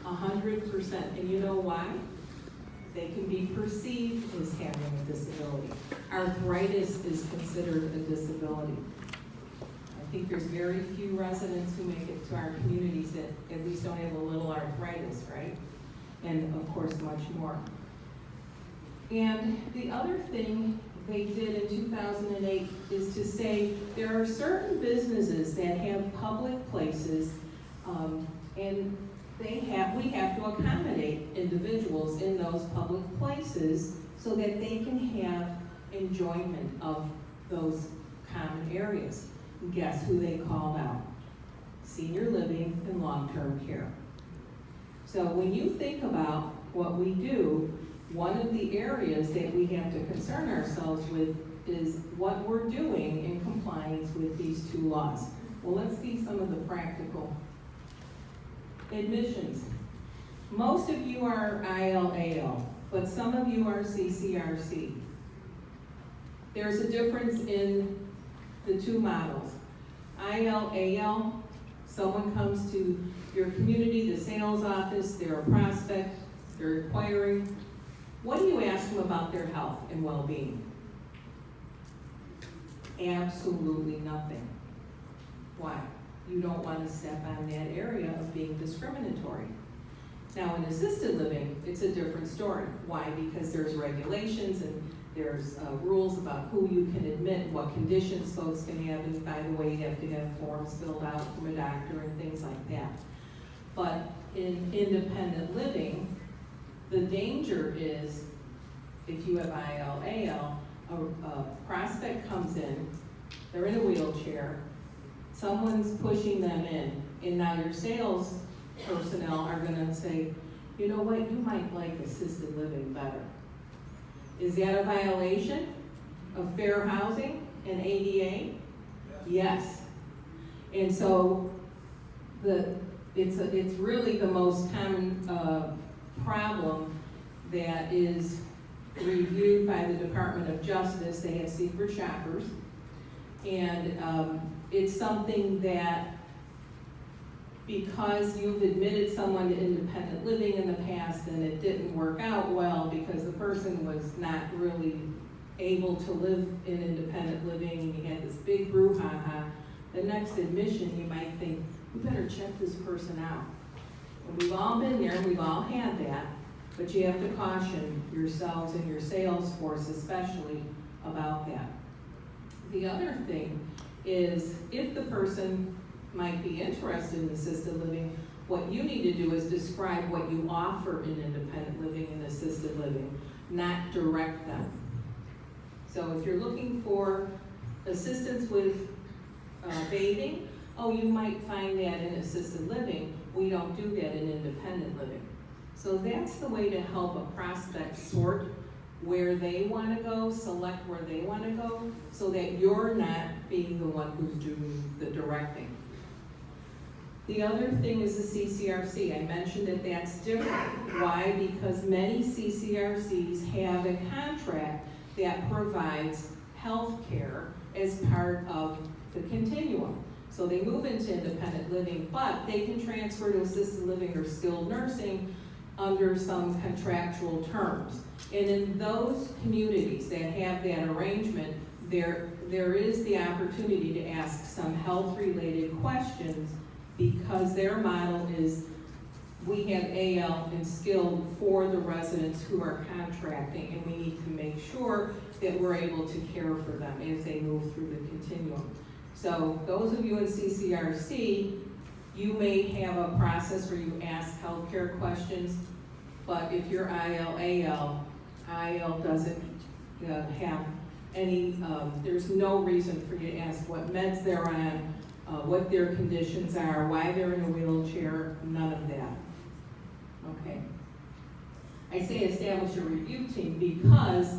100%. And you know why? They can be perceived as having a disability. Arthritis is considered a disability. I think there's very few residents who make it to our communities that at least don't have a little arthritis, right? And of course, much more. And the other thing they did in 2008 is to say there are certain businesses that have public places, and we have to accommodate individuals in those public places so that they can have enjoyment of those common areas. And guess who they called out? Senior living and long-term care. So when you think about what we do, one of the areas that we have to concern ourselves with is what we're doing in compliance with these two laws. Well, let's see some of the practical admissions. Most of you are ILAL, but some of you are CCRC. There's a difference in the two models. ILAL, someone comes to your community, the sales office, they're a prospect, they're inquiring. What do you ask them about their health and well-being? Absolutely nothing. Why? You don't want to step on that area of being discriminatory. Now, in assisted living, it's a different story. Why? Because there's regulations and there's rules about who you can admit, what conditions folks can have, and by the way, you have to have forms filled out from a doctor and things like that. But in independent living, the danger is if you have ILAL, a prospect comes in, they're in a wheelchair, someone's pushing them in, and now your sales personnel are going to say, you know what, you might like assisted living better. Is that a violation of fair housing and ADA? Yes. And so it's really the most common problem that is reviewed by the Department of Justice. They have secret shoppers. And it's something that, because you've admitted someone to independent living in the past and it didn't work out well because the person was not really able to live in independent living and you had this big brouhaha, the next admission you might think, we better check this person out. And we've all been there, we've all had that, but you have to caution yourselves and your sales force especially about that. The other thing is, if the person might be interested in assisted living, what you need to do is describe what you offer in independent living and assisted living, not direct them. So if you're looking for assistance with bathing, oh, you might find that in assisted living. We don't do that in independent living. So that's the way to help a prospect sort where they want to go, select where they want to go, so that you're not being the one who's doing the directing. The other thing is the CCRC. I mentioned that that's different. Why? Because many CCRCs have a contract that provides health care as part of the continuum. So they move into independent living, but they can transfer to assisted living or skilled nursing under some contractual terms. And in those communities that have that arrangement, there is the opportunity to ask some health-related questions, because their model is, we have AL and skilled for the residents who are contracting, and we need to make sure that we're able to care for them as they move through the continuum. So those of you in CCRC, you may have a process where you ask healthcare questions, but if you're IL doesn't have any, there's no reason for you to ask what meds they're on, what their conditions are, why they're in a wheelchair, none of that. Okay. I say establish a review team because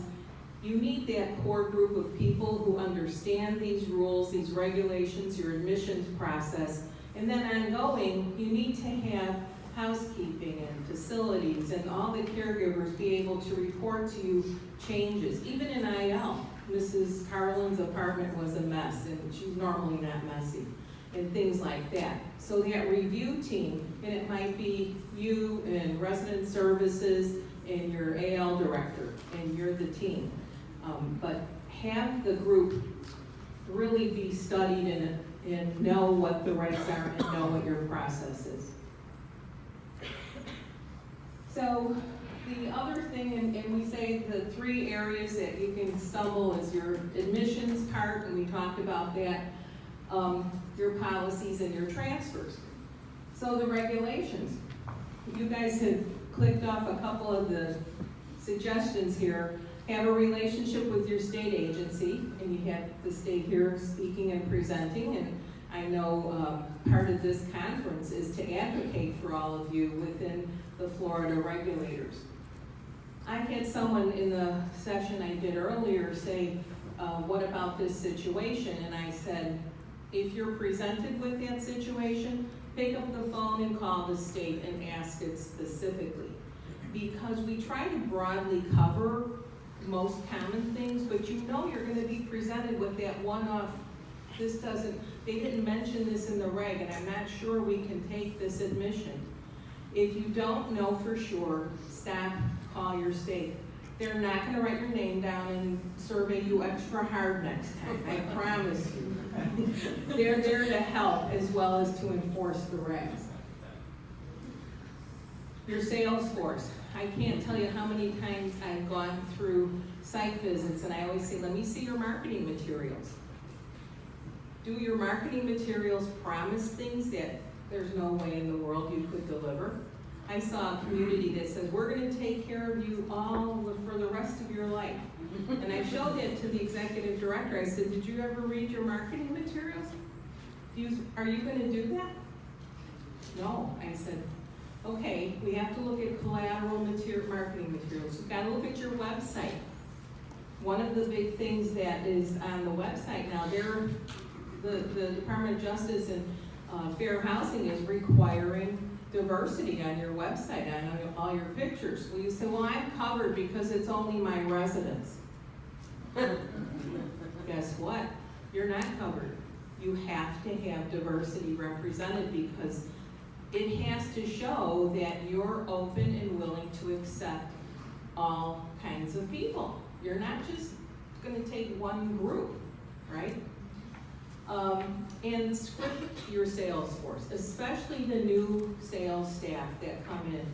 you need that core group of people who understand these rules, these regulations, your admissions process, and then ongoing, you need to have housekeeping and facilities and all the caregivers be able to report to you changes. Even in IL, Mrs. Carlin's apartment was a mess, and she's normally not messy. and things like that. So that review team, and it might be you and resident services and your AL director, and you're the team. But have the group really be studied and know what the regs are and know what your process is. So the other thing, and we say the 3 areas that you can stumble is your admissions part, and we talked about that, your policies and your transfers. So the regulations. You guys have clicked off a couple of the suggestions here. Have a relationship with your state agency, and you have the state here speaking and presenting, and I know part of this conference is to advocate for all of you within the Florida regulators. I had someone in the session I did earlier say, what about this situation? And I said, if you're presented with that situation, pick up the phone and call the state and ask it specifically. Because we try to broadly cover most common things, but you know you're going to be presented with that one-off, they didn't mention this in the reg, and I'm not sure we can take this admission. If you don't know for sure, stop, call your state. They're not going to write your name down and survey you extra hard next time, I promise you. They're there to help as well as to enforce the regs. Your sales force. I can't tell you how many times I've gone through site visits and I always say, let me see your marketing materials. Do your marketing materials promise things that there's no way in the world you could deliver? I saw a community that says, we're going to take care of you all for the rest of your life. And I showed it to the executive director. I said, did you ever read your marketing materials? Are you going to do that? No. I said, okay, we have to look at collateral marketing materials. You've got to look at your website. One of the big things that is on the website now, the Department of Justice and Fair Housing is requiring diversity on your website, on all your pictures. Well, you say, well, I'm covered because it's only my residence. Guess what? You're not covered. You have to have diversity represented because it has to show that you're open and willing to accept all kinds of people. You're not just going to take one group, right? And script your sales force, especially the new sales staff that come in.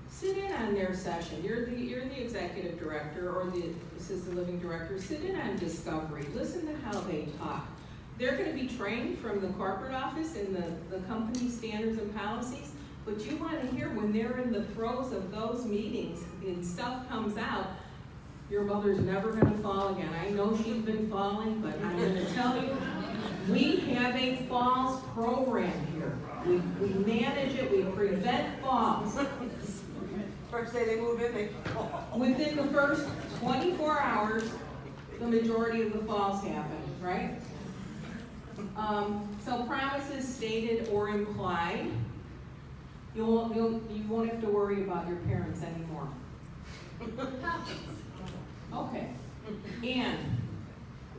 Sit in on their session. You're the executive director or the assisted living director. Sit in on discovery. Listen to how they talk. They're going to be trained from the corporate office in the company standards and policies, but you want to hear when they're in the throes of those meetings and stuff comes out, your mother's never going to fall again. I know she's been falling, but I'm going to tell you, we have a falls program here. We manage it, we prevent falls. First day they move in, they fall. Within the first 24 hours, the majority of the falls happen, right? So promises stated or implied, you won't have to worry about your parents anymore. Okay, and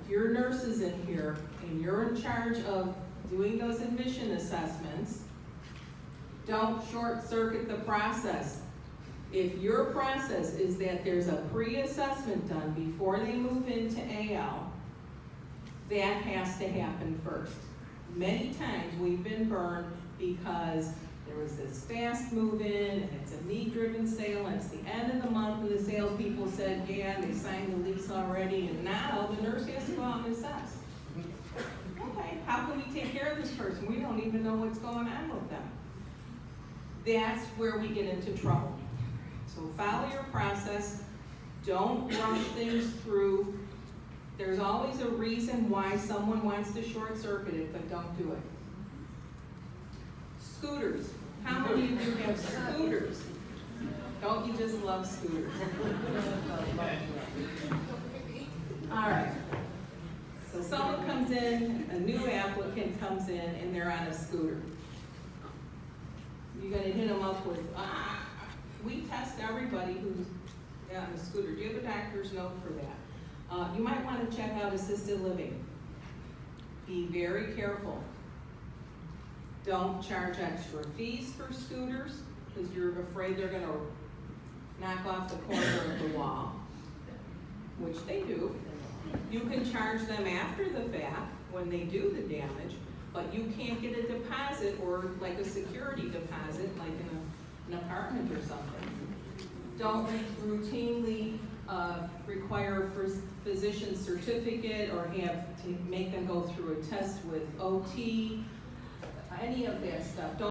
if your nurse is in here and you're in charge of doing those admission assessments, don't short circuit the process. If your process is that there's a pre-assessment done before they move into AL, that has to happen first. Many times we've been burned because there was this fast move in and it's a need-driven sale and it's the end of the month and the salespeople said, yeah, they signed the lease already, and now the nurse has to go out and assess. Okay, how can we take care of this person? We don't even know what's going on with them. That's where we get into trouble. So follow your process. Don't rush things through. There's always a reason why someone wants to short circuit it, but don't do it. Scooters. How many of you have scooters? Don't you just love scooters? All right. So someone comes in, a new applicant comes in, and they're on a scooter. You're going to hit them up with, we test everybody who's on a scooter. Do you have a doctor's note for that? You might want to check out assisted living. Be very careful. Don't charge extra fees for scooters, because you're afraid they're gonna knock off the corner of the wall, which they do. You can charge them after the fact, when they do the damage, but you can't get a deposit or like a security deposit, like in an apartment or something. Don't routinely require a physician certificate or have to make them go through a test with OT, any of that stuff. Don't